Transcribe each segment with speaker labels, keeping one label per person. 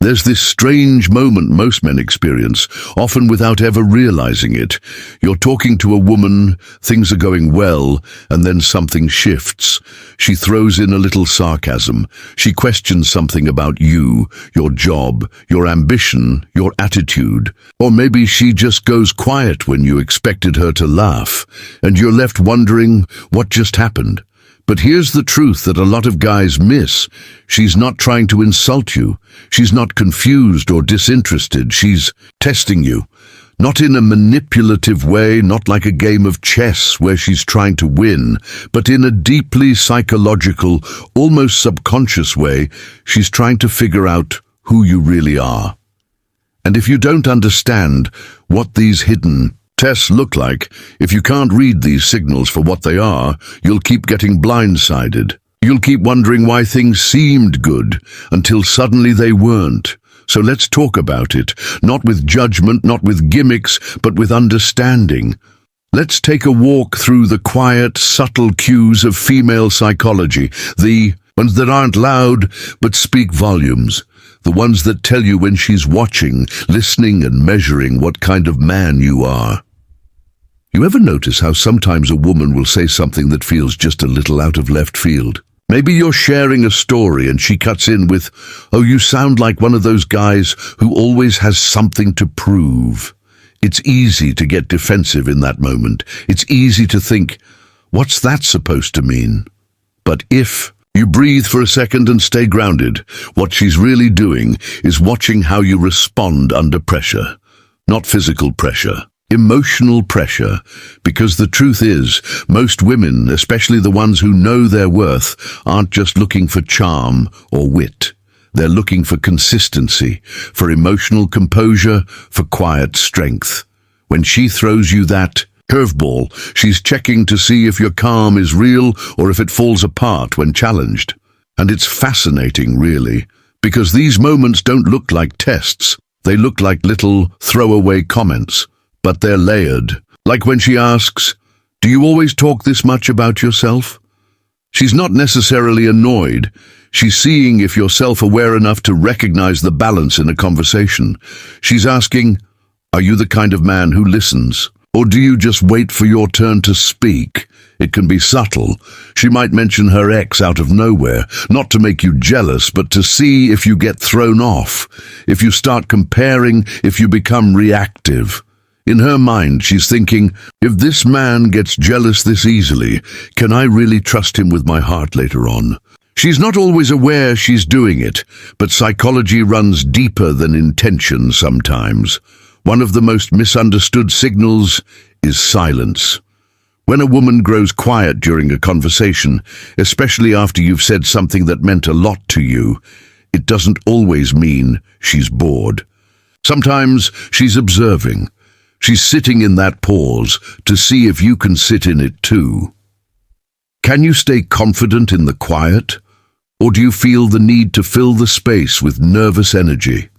Speaker 1: There's this strange moment most men experience, often without ever realizing it. You're talking to a woman, things are going well, and then something shifts. She throws in a little sarcasm. She questions something about you, your job, your ambition, your attitude. Or maybe she just goes quiet when you expected her to laugh, and you're left wondering what just happened. But here's the truth that a lot of guys miss. She's not trying to insult you. She's not confused or disinterested. She's testing you. Not in a manipulative way, not like a game of chess where she's trying to win, but in a deeply psychological, almost subconscious way, she's trying to figure out who you really are. And if you don't understand what these hidden tests look like, if you can't read these signals for what they are, you'll keep getting blindsided. You'll keep wondering why things seemed good until suddenly they weren't. So let's talk about it, not with judgment, not with gimmicks, but with understanding. Let's take a walk through the quiet, subtle cues of female psychology, the ones that aren't loud but speak volumes. The ones that tell you when she's watching, listening and measuring what kind of man you are. You ever notice how sometimes a woman will say something that feels just a little out of left field? Maybe you're sharing a story and she cuts in with, "Oh, you sound like one of those guys who always has something to prove." It's easy to get defensive in that moment. It's easy to think, what's that supposed to mean? But if you breathe for a second and stay grounded, what she's really doing is watching how you respond under pressure. Not physical pressure, emotional pressure. Because the truth is, most women, especially the ones who know their worth, aren't just looking for charm or wit. They're looking for consistency, for emotional composure, for quiet strength. When she throws you that curveball, she's checking to see if your calm is real or if it falls apart when challenged. And it's fascinating, really, because these moments don't look like tests. They look like little throwaway comments, but they're layered. Like when she asks, "Do you always talk this much about yourself?" She's not necessarily annoyed. She's seeing if you're self-aware enough to recognize the balance in a conversation. She's asking, are you the kind of man who listens? Or do you just wait for your turn to speak? It can be subtle. She might mention her ex out of nowhere, not to make you jealous, but to see if you get thrown off, if you start comparing, if you become reactive. In her mind, she's thinking, if this man gets jealous this easily, can I really trust him with my heart later on? She's not always aware she's doing it, but psychology runs deeper than intention sometimes. One of the most misunderstood signals is silence. When a woman grows quiet during a conversation, especially after you've said something that meant a lot to you, it doesn't always mean she's bored. Sometimes she's observing. She's sitting in that pause to see if you can sit in it too. Can you stay confident in the quiet, or do you feel the need to fill the space with nervous energy?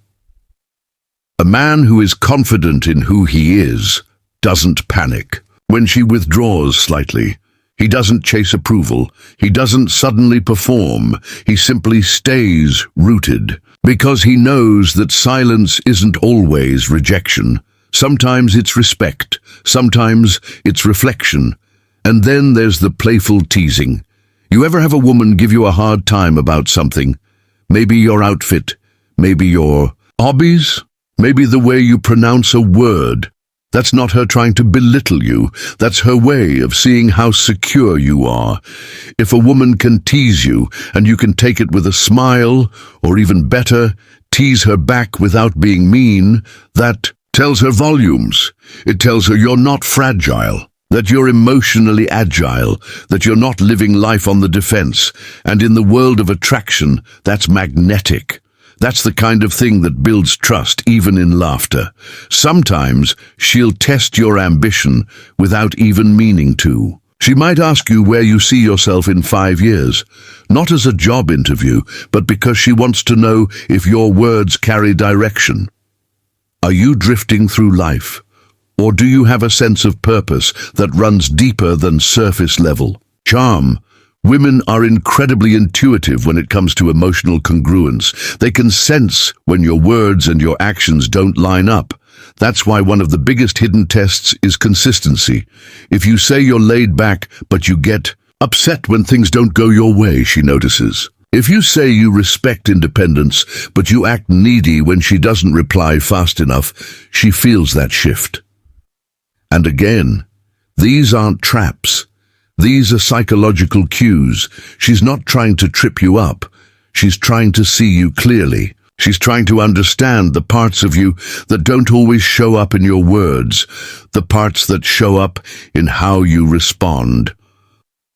Speaker 1: A man who is confident in who he is doesn't panic. When she withdraws slightly, he doesn't chase approval. He doesn't suddenly perform. He simply stays rooted, because he knows that silence isn't always rejection. Sometimes it's respect, sometimes it's reflection, and then there's the playful teasing. You ever have a woman give you a hard time about something? Maybe your outfit, maybe your hobbies, maybe the way you pronounce a word. That's not her trying to belittle you. That's her way of seeing how secure you are. If a woman can tease you and you can take it with a smile, or even better, tease her back without being mean, that tells her volumes. It tells her you're not fragile, that you're emotionally agile, that you're not living life on the defense. And in the world of attraction, that's magnetic. That's the kind of thing that builds trust, even in laughter. Sometimes she'll test your ambition without even meaning to. She might ask you where you see yourself in 5 years, not as a job interview, but because she wants to know if your words carry direction. Are you drifting through life, or do you have a sense of purpose that runs deeper than surface level? Charm, Women are incredibly intuitive when it comes to emotional congruence. They can sense when your words and your actions don't line up. That's why one of the biggest hidden tests is consistency. If you say you're laid back, but you get upset when things don't go your way, she notices. If you say you respect independence, but you act needy when she doesn't reply fast enough, she feels that shift. And again, these aren't traps. These are psychological cues. She's not trying to trip you up. She's trying to see you clearly. She's trying to understand the parts of you that don't always show up in your words, the parts that show up in how you respond.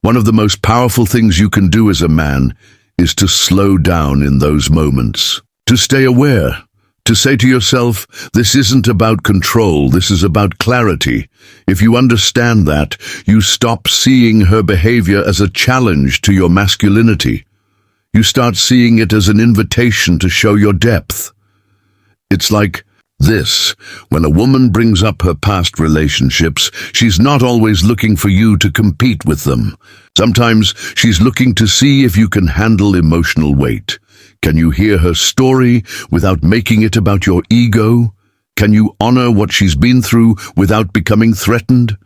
Speaker 1: One of the most powerful things you can do as a man is to slow down in those moments, to stay aware, to say to yourself, this isn't about control, this is about clarity. If you understand that, you stop seeing her behavior as a challenge to your masculinity. You start seeing it as an invitation to show your depth. It's like this: when a woman brings up her past relationships, she's not always looking for you to compete with them. Sometimes she's looking to see if you can handle emotional weight. Can you hear her story without making it about your ego? Can you honor what she's been through without becoming threatened?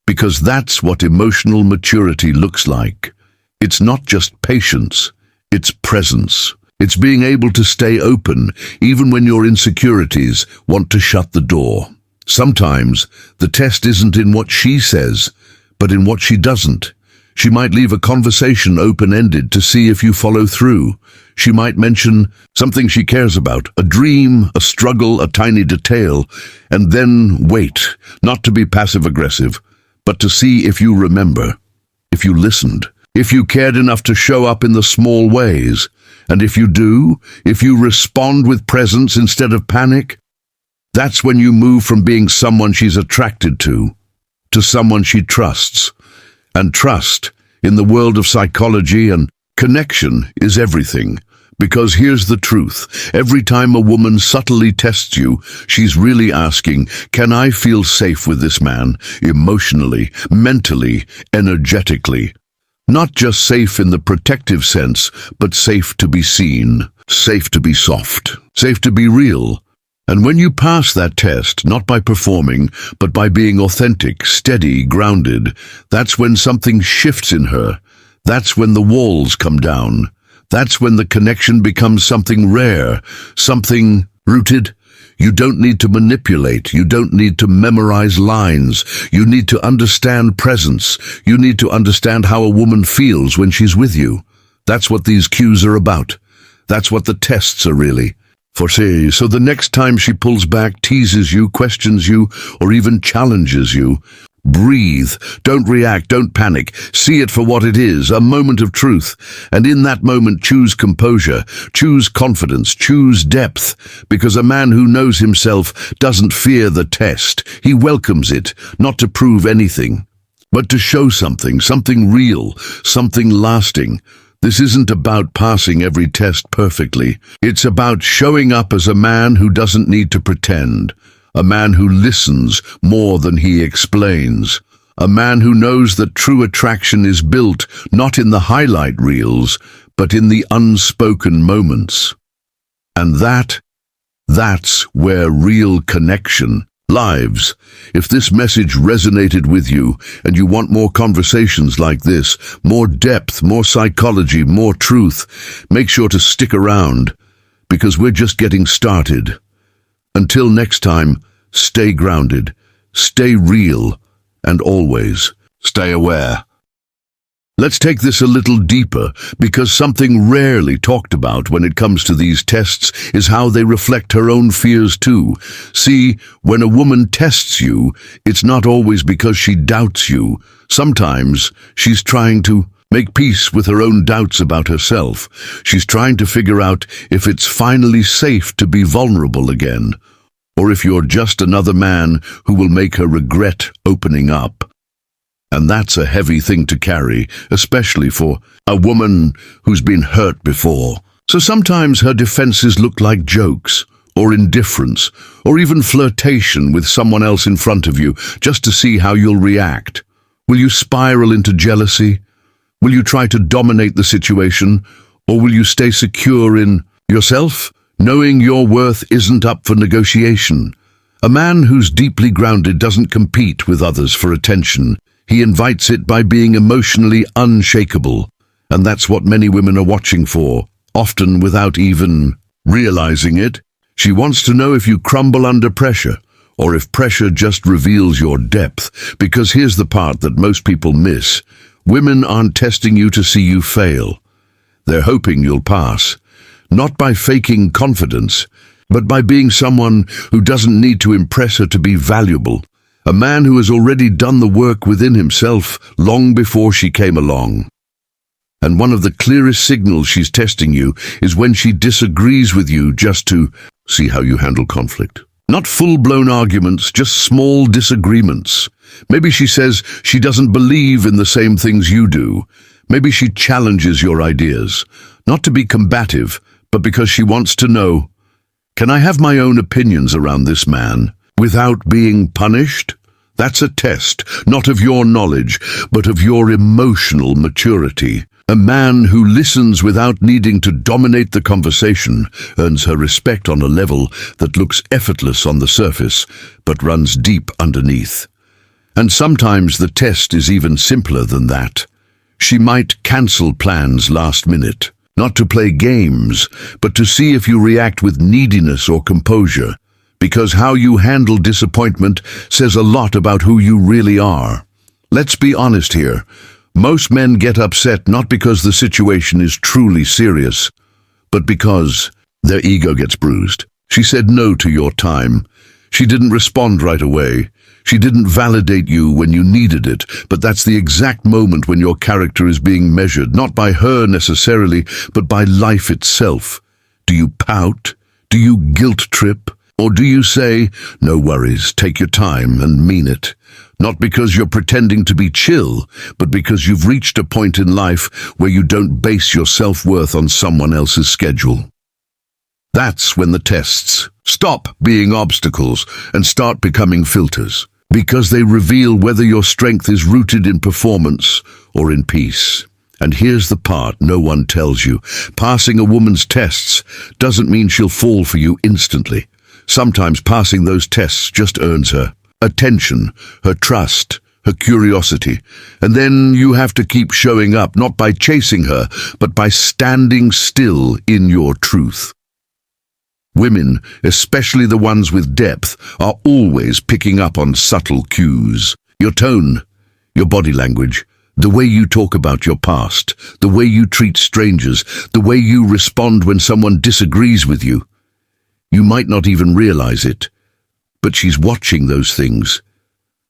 Speaker 1: Because that's what emotional maturity looks like. It's not just patience, it's presence. It's being able to stay open even when your insecurities want to shut the door. Sometimes the test isn't in what she says, but in what she doesn't. She might leave a conversation open-ended to see if you follow through. She might mention something she cares about, a dream, a struggle, a tiny detail, and then wait, not to be passive-aggressive, but to see if you remember, if you listened, if you cared enough to show up in the small ways. And if you do, if you respond with presence instead of panic, that's when you move from being someone she's attracted to someone she trusts. And trust, in the world of psychology and connection, is everything. Because here's the truth: every time a woman subtly tests you, she's really asking, can I feel safe with this man, emotionally, mentally, energetically? Not just safe in the protective sense, but safe to be seen, safe to be soft, safe to be real. And when you pass that test, not by performing, but by being authentic, steady, grounded, that's when something shifts in her. That's when the walls come down. That's when the connection becomes something rare, something rooted. You don't need to manipulate. You don't need to memorize lines. You need to understand presence. You need to understand how a woman feels when she's with you. That's what these cues are about. That's what the tests are really. So the next time she pulls back, teases you, questions you, or even challenges you, breathe. Don't react. Don't panic. See it for what it is, a moment of truth. And in that moment, choose composure, choose confidence, choose depth. Because a man who knows himself doesn't fear the test. He welcomes it, not to prove anything, but to show something, something real, something lasting. This isn't about passing every test perfectly. It's about showing up as a man who doesn't need to pretend. A man who listens more than he explains. A man who knows that true attraction is built not in the highlight reels, but in the unspoken moments. And that's where real connection lives. If this message resonated with you and you want more conversations like this, more depth, more psychology, more truth, make sure to stick around, because we're just getting started. Until next time, stay grounded, stay real, and always stay aware. Let's take this a little deeper, because something rarely talked about when it comes to these tests is how they reflect her own fears too. See, when a woman tests you, it's not always because she doubts you. Sometimes she's trying to make peace with her own doubts about herself. She's trying to figure out if it's finally safe to be vulnerable again, or if you're just another man who will make her regret opening up. And that's a heavy thing to carry, especially for a woman who's been hurt before. So sometimes her defenses look like jokes, or indifference, or even flirtation with someone else in front of you, just to see how you'll react. Will you spiral into jealousy? Will you try to dominate the situation, or will you stay secure in yourself, knowing your worth isn't up for negotiation? A man who's deeply grounded doesn't compete with others for attention. He invites it by being emotionally unshakable. And that's what many women are watching for, often without even realizing it. She wants to know if you crumble under pressure, or if pressure just reveals your depth. Because here's the part that most people miss. Women aren't testing you to see you fail. They're hoping you'll pass, not by faking confidence, but by being someone who doesn't need to impress her to be valuable. A man who has already done the work within himself long before she came along. And one of the clearest signals she's testing you is when she disagrees with you just to see how you handle conflict. Not full-blown arguments, just small disagreements. Maybe she says she doesn't believe in the same things you do. Maybe she challenges your ideas, not to be combative, but because she wants to know, can I have my own opinions around this man without being punished? That's a test, not of your knowledge, but of your emotional maturity. A man who listens without needing to dominate the conversation earns her respect on a level that looks effortless on the surface, but runs deep underneath. And sometimes the test is even simpler than that. She might cancel plans last minute, not to play games, but to see if you react with neediness or composure, because how you handle disappointment says a lot about who you really are. Let's be honest here. Most men get upset not because the situation is truly serious, but because their ego gets bruised. She said no to your time. She didn't respond right away. She didn't validate you when you needed it, but that's the exact moment when your character is being measured, not by her necessarily, but by life itself. Do you pout? Do you guilt trip? Or do you say, no worries, take your time, and mean it? Not because you're pretending to be chill, but because you've reached a point in life where you don't base your self-worth on someone else's schedule. That's when the tests stop being obstacles and start becoming filters, because they reveal whether your strength is rooted in performance or in peace. And here's the part no one tells you. Passing a woman's tests doesn't mean she'll fall for you instantly. Sometimes passing those tests just earns her attention, her trust, her curiosity. And then you have to keep showing up, not by chasing her, but by standing still in your truth. Women, especially the ones with depth, are always picking up on subtle cues. Your tone, your body language, the way you talk about your past, the way you treat strangers, the way you respond when someone disagrees with you. You might not even realize it, but she's watching those things.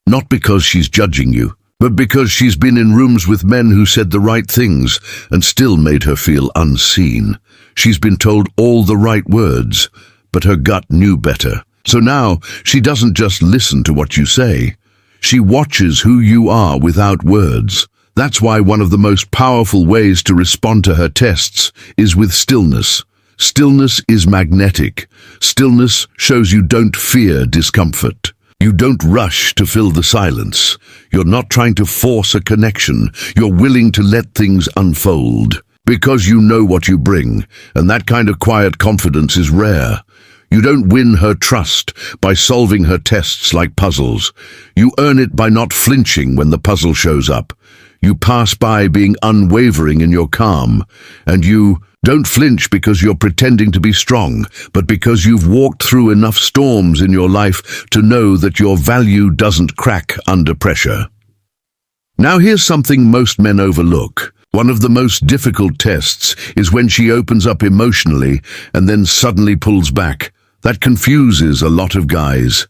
Speaker 1: Not because she's judging you, but because she's been in rooms with men who said the right things and still made her feel unseen. She's been told all the right words, but her gut knew better. So now she doesn't just listen to what you say. She watches who you are without words. That's why one of the most powerful ways to respond to her tests is with stillness. Stillness is magnetic. Stillness shows you don't fear discomfort. You don't rush to fill the silence. You're not trying to force a connection. You're willing to let things unfold. Because you know what you bring, and that kind of quiet confidence is rare. You don't win her trust by solving her tests like puzzles. You earn it by not flinching when the puzzle shows up. You pass by being unwavering in your calm, and you don't flinch because you're pretending to be strong, but because you've walked through enough storms in your life to know that your value doesn't crack under pressure. Now here's something most men overlook. One of the most difficult tests is when she opens up emotionally and then suddenly pulls back. That confuses a lot of guys.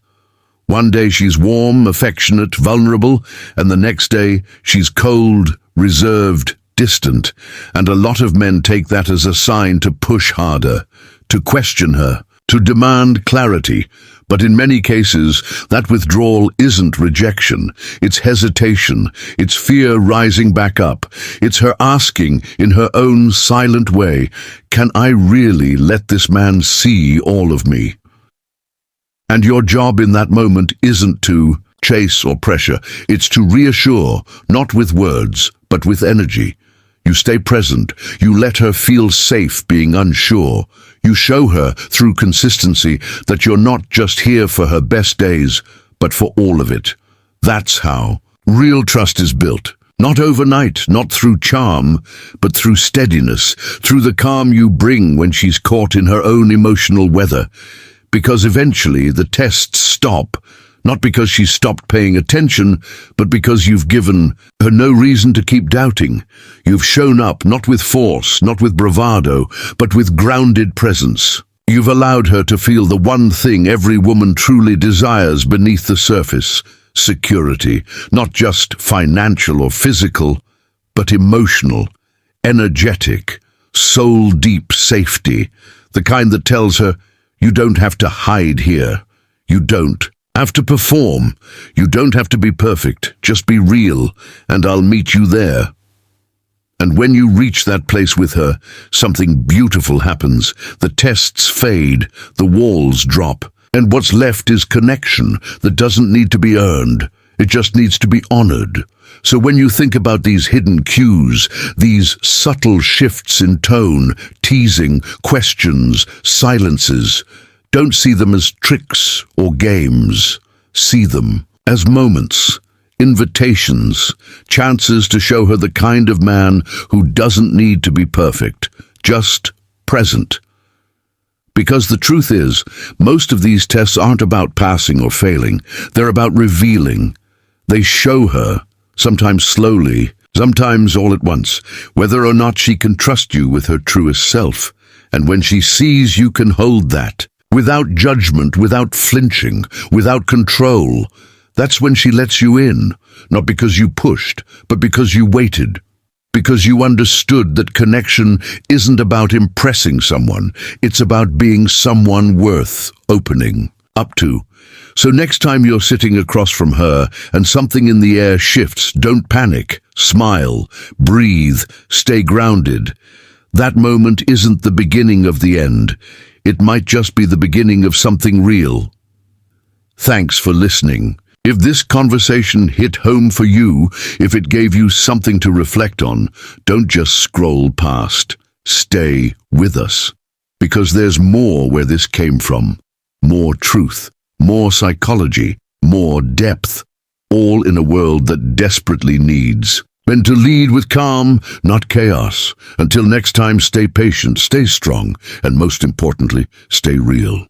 Speaker 1: One day she's warm, affectionate, vulnerable, and the next day she's cold, reserved, distant, and a lot of men take that as a sign to push harder, to question her, to demand clarity. But in many cases, that withdrawal isn't rejection. It's hesitation. It's fear rising back up. It's her asking, in her own silent way, can I really let this man see all of me? And your job in that moment isn't to chase or pressure. It's to reassure, not with words, but with energy. You stay present. You let her feel safe being unsure. You show her, through consistency, that you're not just here for her best days, but for all of it. That's how real trust is built. Not overnight, not through charm, but through steadiness, through the calm you bring when she's caught in her own emotional weather. Because eventually the tests stop, not because she's stopped paying attention, but because you've given her no reason to keep doubting. You've shown up, not with force, not with bravado, but with grounded presence. You've allowed her to feel the one thing every woman truly desires beneath the surface: security, not just financial or physical, but emotional, energetic, soul-deep safety, the kind that tells her, you don't have to hide here. You don't have to perform. You don't have to be perfect. Just be real, and I'll meet you there. And when you reach that place with her, something beautiful happens. The tests fade, the walls drop, and what's left is connection that doesn't need to be earned. It just needs to be honored. So when you think about these hidden cues, these subtle shifts in tone, teasing, questions, silences, don't see them as tricks or games. See them as moments, invitations, chances to show her the kind of man who doesn't need to be perfect, just present. Because the truth is, most of these tests aren't about passing or failing. They're about revealing. They show her, sometimes slowly, sometimes all at once, whether or not she can trust you with her truest self. And when she sees you can hold that, without judgment, without flinching, without control, that's when she lets you in, not because you pushed, but because you waited. Because you understood that connection isn't about impressing someone, it's about being someone worth opening up to. So next time you're sitting across from her and something in the air shifts, don't panic, smile, breathe, stay grounded. That moment isn't the beginning of the end. It might just be the beginning of something real. Thanks for listening. If this conversation hit home for you, if it gave you something to reflect on, don't just scroll past. Stay with us. Because there's more where this came from. More truth, more psychology, more depth, all in a world that desperately needs. And to lead with calm, not chaos. Until next time, stay patient, stay strong, and most importantly, stay real.